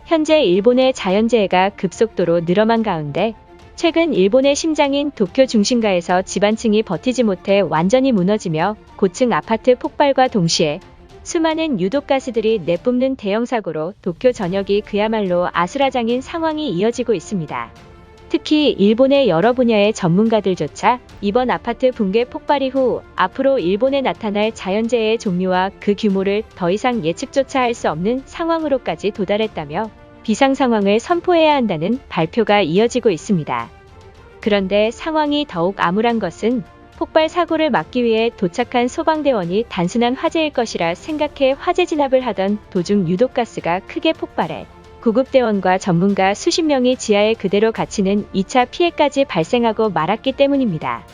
현재 일본의 자연재해가 급속도로 늘어만 가운데 최근 일본의 심장인 도쿄 중심가에서 지반층이 버티지 못해 완전히 무너지며 고층 아파트 폭발과 동시에 수많은 유독가스들이 내뿜는 대형 사고로 도쿄 전역이 그야말로 아수라장인 상황이 이어지고 있습니다. 특히 일본의 여러 분야의 전문가들조차 이번 아파트 붕괴 폭발 이후 앞으로 일본에 나타날 자연재해의 종류와 그 규모를 더 이상 예측조차 할 수 없는 상황으로까지 도달했다며 비상 상황을 선포해야 한다는 발표가 이어지고 있습니다. 그런데 상황이 더욱 암울한 것은 폭발 사고를 막기 위해 도착한 소방대원이 단순한 화재일 것이라 생각해 화재 진압을 하던 도중 유독가스가 크게 폭발해 구급대원과 전문가 수십 명이 지하에 그대로 갇히는 2차 피해까지 발생하고 말았기 때문입니다.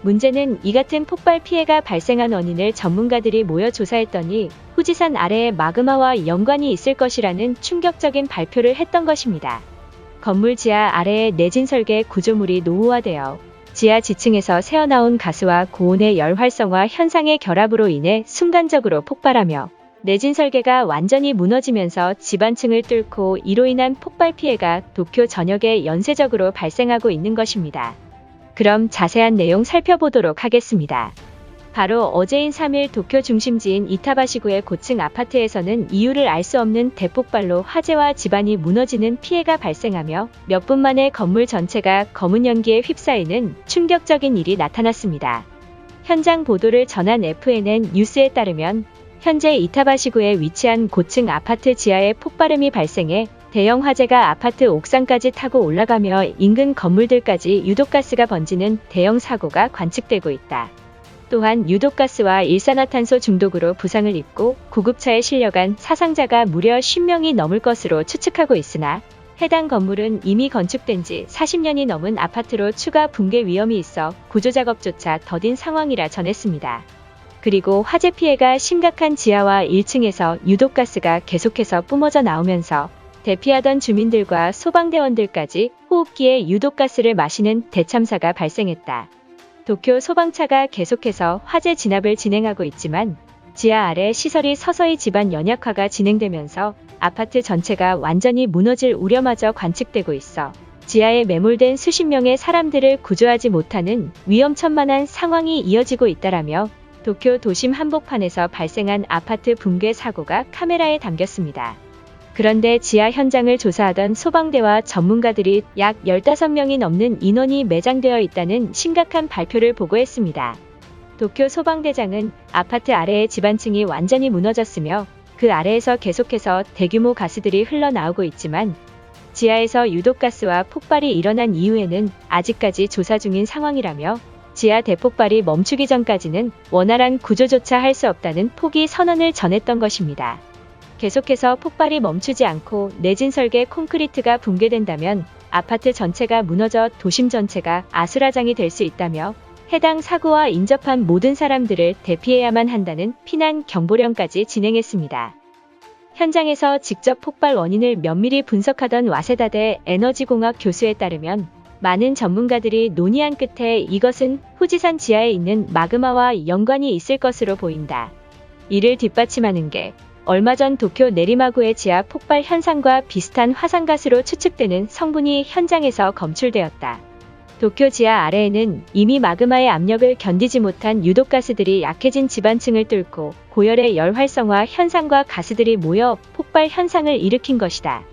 문제는 이 같은 폭발 피해가 발생한 원인을 전문가들이 모여 조사했더니 후지산 아래의 마그마와 연관이 있을 것이라는 충격적인 발표를 했던 것입니다. 건물 지하 아래의 내진 설계 구조물이 노후화되어 지하 지층에서 새어나온 가스와 고온의 열 활성화 현상의 결합으로 인해 순간적으로 폭발하며 내진 설계가 완전히 무너지면서 지반층을 뚫고 이로 인한 폭발 피해가 도쿄 전역에 연쇄적으로 발생하고 있는 것입니다. 그럼 자세한 내용 살펴보도록 하겠습니다. 바로 어제인 3일 도쿄 중심지인 이타바시구의 고층 아파트에서는 이유를 알 수 없는 대폭발로 화재와 집안이 무너지는 피해가 발생하며 몇 분 만에 건물 전체가 검은 연기에 휩싸이는 충격적인 일이 나타났습니다. 현장 보도를 전한 FNN 뉴스에 따르면 현재 이타바시구에 위치한 고층 아파트 지하에 폭발음이 발생해 대형 화재가 아파트 옥상까지 타고 올라가며 인근 건물들까지 유독가스가 번지는 대형 사고가 관측되고 있다. 또한 유독가스와 일산화탄소 중독으로 부상을 입고 구급차에 실려간 사상자가 무려 10명이 넘을 것으로 추측하고 있으나 해당 건물은 이미 건축된 지 40년이 넘은 아파트로 추가 붕괴 위험이 있어 구조작업조차 더딘 상황이라 전했습니다. 그리고 화재 피해가 심각한 지하와 1층에서 유독가스가 계속해서 뿜어져 나오면서 대피하던 주민들과 소방대원들까지 호흡기에 유독가스를 마시는 대참사가 발생했다. 도쿄 소방차가 계속해서 화재 진압을 진행하고 있지만 지하 아래 시설이 서서히 집안 연약화가 진행되면서 아파트 전체가 완전히 무너질 우려마저 관측되고 있어 지하에 매몰된 수십 명의 사람들을 구조하지 못하는 위험천만한 상황이 이어지고 있다라며 도쿄 도심 한복판에서 발생한 아파트 붕괴 사고가 카메라에 담겼습니다. 그런데 지하 현장을 조사하던 소방대와 전문가들이 약 15명이 넘는 인원이 매장되어 있다는 심각한 발표를 보고했습니다. 도쿄 소방대장은 아파트 아래의 지반층이 완전히 무너졌으며 그 아래에서 계속해서 대규모 가스들이 흘러나오고 있지만 지하에서 유독가스와 폭발이 일어난 이후에는 아직까지 조사 중인 상황이라며 지하 대폭발이 멈추기 전까지는 원활한 구조조차 할 수 없다는 포기 선언을 전했던 것입니다. 계속해서 폭발이 멈추지 않고 내진 설계 콘크리트가 붕괴된다면 아파트 전체가 무너져 도심 전체가 아수라장이 될 수 있다며 해당 사고와 인접한 모든 사람들을 대피해야만 한다는 피난 경보령까지 진행했습니다. 현장에서 직접 폭발 원인을 면밀히 분석하던 와세다대 에너지공학 교수에 따르면 많은 전문가들이 논의한 끝에 이것은 후지산 지하에 있는 마그마와 연관이 있을 것으로 보인다. 이를 뒷받침하는 게 얼마 전 도쿄 내리마구의 지하 폭발 현상과 비슷한 화산가스로 추측되는 성분이 현장에서 검출되었다. 도쿄 지하 아래에는 이미 마그마의 압력을 견디지 못한 유독가스들이 약해진 지반층을 뚫고 고열의 열 활성화 현상과 가스들이 모여 폭발 현상을 일으킨 것이다.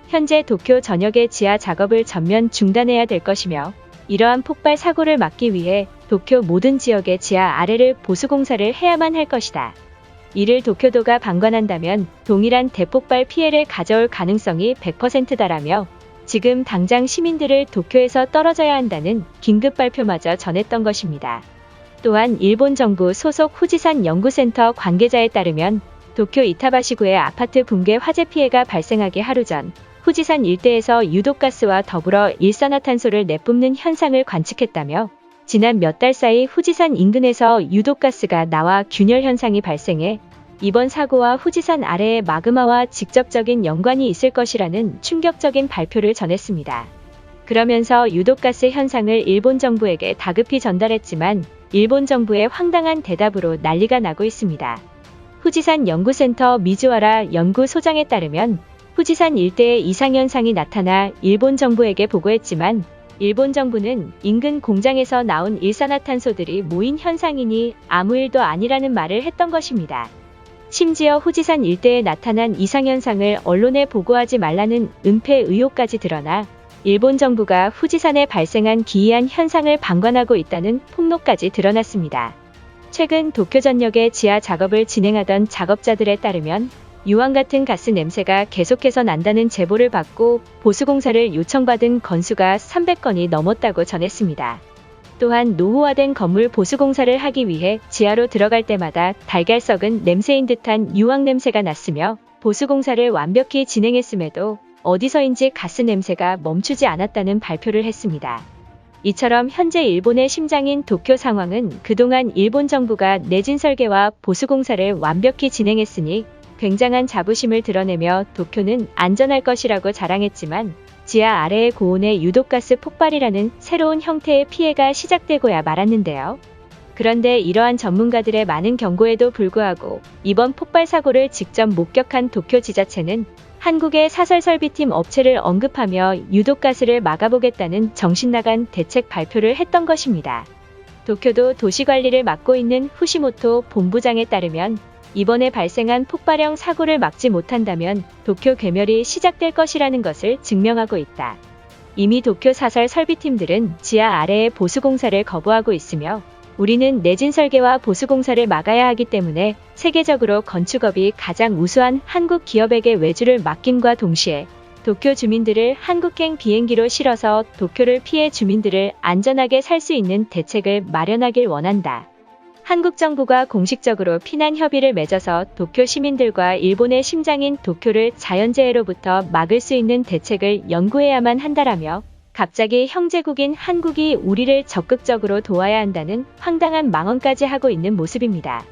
현재 도쿄 전역의 지하 작업을 전면 중단해야 될 것이며 이러한 폭발 사고를 막기 위해 도쿄 모든 지역의 지하 아래를 보수공사를 해야만 할 것이다. 이를 도쿄도가 방관한다면 동일한 대폭발 피해를 가져올 가능성이 100%다라며 지금 당장 시민들을 도쿄에서 떨어져야 한다는 긴급 발표마저 전했던 것입니다. 또한 일본 정부 소속 후지산 연구센터 관계자에 따르면 도쿄 이타바시구의 아파트 붕괴 화재 피해가 발생하기 하루 전 후지산 일대에서 유독가스와 더불어 일산화탄소를 내뿜는 현상을 관측했다며 지난 몇 달 사이 후지산 인근에서 유독가스가 나와 균열 현상이 발생해 이번 사고와 후지산 아래의 마그마와 직접적인 연관이 있을 것이라는 충격적인 발표를 전했습니다. 그러면서 유독가스 현상을 일본 정부에게 다급히 전달했지만 일본 정부의 황당한 대답으로 난리가 나고 있습니다. 후지산 연구센터 미즈와라 연구소장에 따르면 후지산 일대에 이상현상이 나타나 일본 정부에게 보고했지만 일본 정부는 인근 공장에서 나온 일산화탄소들이 모인 현상이니 아무 일도 아니라는 말을 했던 것입니다. 심지어 후지산 일대에 나타난 이상현상을 언론에 보고하지 말라는 은폐 의혹까지 드러나 일본 정부가 후지산에 발생한 기이한 현상을 방관하고 있다는 폭로까지 드러났습니다. 최근 도쿄 전역의 지하 작업을 진행하던 작업자들에 따르면 유황 같은 가스 냄새가 계속해서 난다는 제보를 받고 보수공사를 요청받은 건수가 300건이 넘었다고 전했습니다. 또한 노후화된 건물 보수공사를 하기 위해 지하로 들어갈 때마다 달걀 썩은 냄새인 듯한 유황 냄새가 났으며 보수공사를 완벽히 진행했음에도 어디서인지 가스 냄새가 멈추지 않았다는 발표를 했습니다. 이처럼 현재 일본의 심장인 도쿄 상황은 그동안 일본 정부가 내진 설계와 보수공사를 완벽히 진행했으니 굉장한 자부심을 드러내며 도쿄는 안전할 것이라고 자랑했지만 지하 아래의 고온의 유독가스 폭발이라는 새로운 형태의 피해가 시작되고야 말았는데요. 그런데 이러한 전문가들의 많은 경고에도 불구하고 이번 폭발 사고를 직접 목격한 도쿄 지자체는 한국의 사설설비팀 업체를 언급하며 유독가스를 막아보겠다는 정신나간 대책 발표를 했던 것입니다. 도쿄도 도시관리를 맡고 있는 후시모토 본부장에 따르면 이번에 발생한 폭발형 사고를 막지 못한다면 도쿄 괴멸이 시작될 것이라는 것을 증명하고 있다. 이미 도쿄 사설 설비팀들은 지하 아래의 보수공사를 거부하고 있으며 우리는 내진 설계와 보수공사를 막아야 하기 때문에 세계적으로 건축업이 가장 우수한 한국 기업에게 외주를 맡김과 동시에 도쿄 주민들을 한국행 비행기로 실어서 도쿄를 피해 주민들을 안전하게 살 수 있는 대책을 마련하길 원한다. 한국 정부가 공식적으로 피난 협의를 맺어서 도쿄 시민들과 일본의 심장인 도쿄를 자연재해로부터 막을 수 있는 대책을 연구해야만 한다라며 갑자기 형제국인 한국이 우리를 적극적으로 도와야 한다는 황당한 망언까지 하고 있는 모습입니다.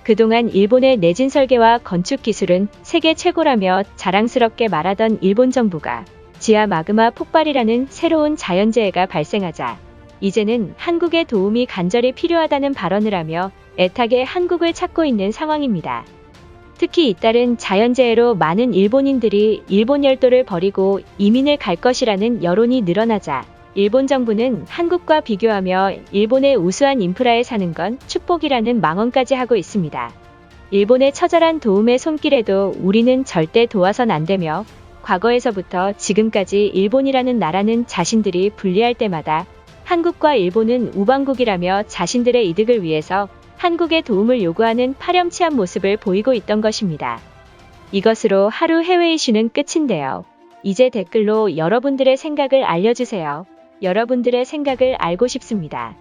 그동안 일본의 내진 설계와 건축 기술은 세계 최고라며 자랑스럽게 말하던 일본 정부가 지하 마그마 폭발이라는 새로운 자연재해가 발생하자 이제는 한국의 도움이 간절히 필요하다는 발언을 하며 애타게 한국을 찾고 있는 상황입니다. 특히 잇따른 자연재해로 많은 일본인들이 일본 열도를 버리고 이민을 갈 것이라는 여론이 늘어나자 일본 정부는 한국과 비교하며 일본의 우수한 인프라에 사는 건 축복이라는 망언까지 하고 있습니다. 일본의 처절한 도움의 손길에도 우리는 절대 도와선 안 되며 과거에서부터 지금까지 일본이라는 나라는 자신들이 불리할 때마다 한국과 일본은 우방국이라며 자신들의 이득을 위해서 한국의 도움을 요구하는 파렴치한 모습을 보이고 있던 것입니다. 이것으로 하루 해외 이슈는 끝인데요. 이제 댓글로 여러분들의 생각을 알려주세요. 여러분들의 생각을 알고 싶습니다.